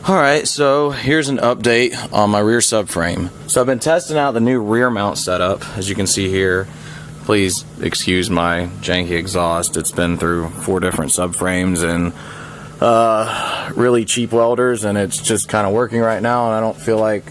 Alright, so here's an update on my rear subframe. So I've been testing out the new rear mount setup, as you can see here. Please excuse my janky exhaust. It's been through 4 different subframes and really cheap welders, and it's just kind of working right now, and I don't feel like,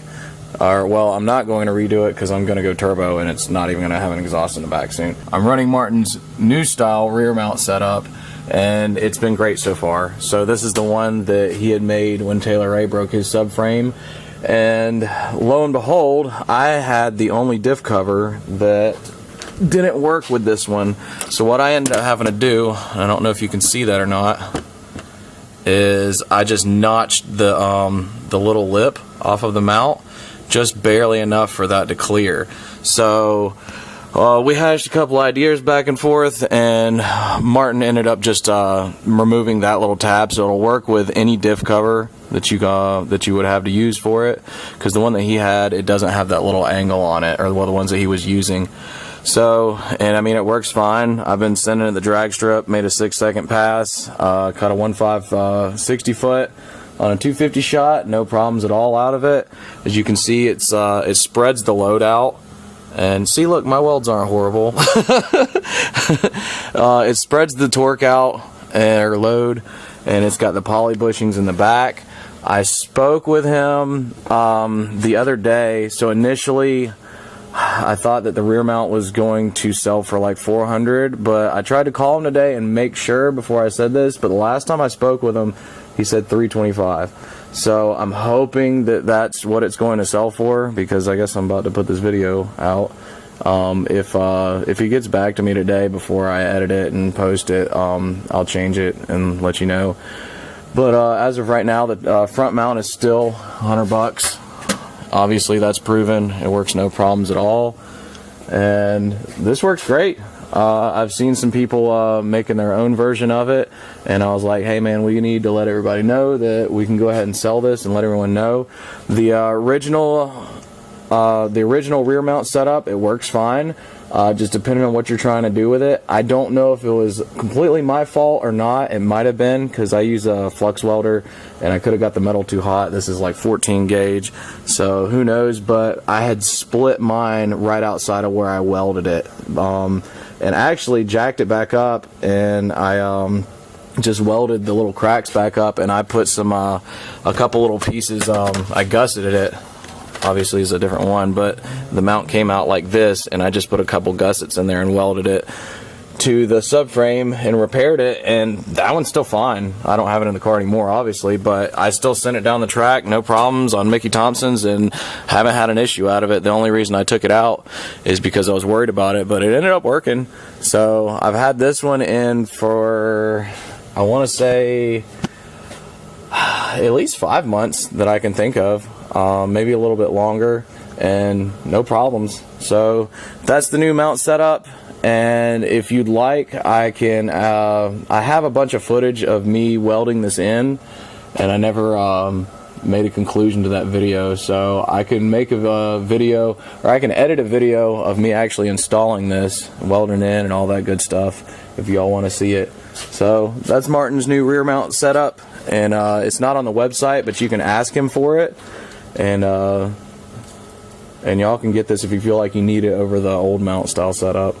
I'm not going to redo it because I'm going to go turbo and it's not even going to have an exhaust in the back soon. I'm running Martin's new style rear mount setup, and it's been great so far. So this is the one that he had made when Taylor Ray broke his subframe, and lo and behold, I had the only diff cover that didn't work with this one. So what I ended up having to do, I don't know if you can see that or not, is I just notched the little lip off of the mount just barely enough for that to clear. So we hashed a couple ideas back and forth, and Martin ended up just removing that little tab, so it'll work with any diff cover that you would have to use for it, because the one that he had, it doesn't have that little angle on it, or the ones that he was using. So, and I mean, it works fine. I've been sending it the drag strip, made a 6-second pass, cut a 1.5 60 foot on a 250 shot, no problems at all out of it. As you can see, it spreads the load out. And see, look, my welds aren't horrible. It spreads the torque out, or load, and it's got the poly bushings in the back. I spoke with him the other day. So initially, I thought that the rear mount was going to sell for like $400, but I tried to call him today and make sure before I said this, but the last time I spoke with him, he said $325. So I'm hoping that that's what it's going to sell for, because I guess I'm about to put this video out. If he gets back to me today before I edit it and post it, I'll change it and let you know. But as of right now, the front mount is still $100. Obviously, that's proven. It works no problems at all, and this works great. I've seen some people making their own version of it, and I was like, hey man, we need to let everybody know that we can go ahead and sell this and let everyone know. The original rear mount setup, it works fine, just depending on what you're trying to do with it. I don't know if it was completely my fault or not. It might have been, because I use a flux welder and I could have got the metal too hot. This is like 14 gauge, so who knows, but I had split mine right outside of where I welded it, and actually jacked it back up, and I just welded the little cracks back up, and I put some a couple little pieces, I gusseted it. Obviously it's a different one, but the mount came out like this, and I just put a couple gussets in there and welded it to the subframe and repaired it, and that one's still fine. I don't have it in the car anymore, obviously, but I still sent it down the track, no problems, on Mickey Thompson's, and haven't had an issue out of it. The only reason I took it out is because I was worried about it, but it ended up working. So I've had this one in for, I want to say, at least 5 months that I can think of, maybe a little bit longer, and no problems. So that's the new mount setup. And if you'd like, I can, I have a bunch of footage of me welding this in, and I never made a conclusion to that video, so I can make a video, or I can edit a video of me actually installing this, welding in and all that good stuff, if y'all want to see it. So that's Martin's new rear mount setup, and it's not on the website, but you can ask him for it, and y'all can get this if you feel like you need it over the old mount style setup.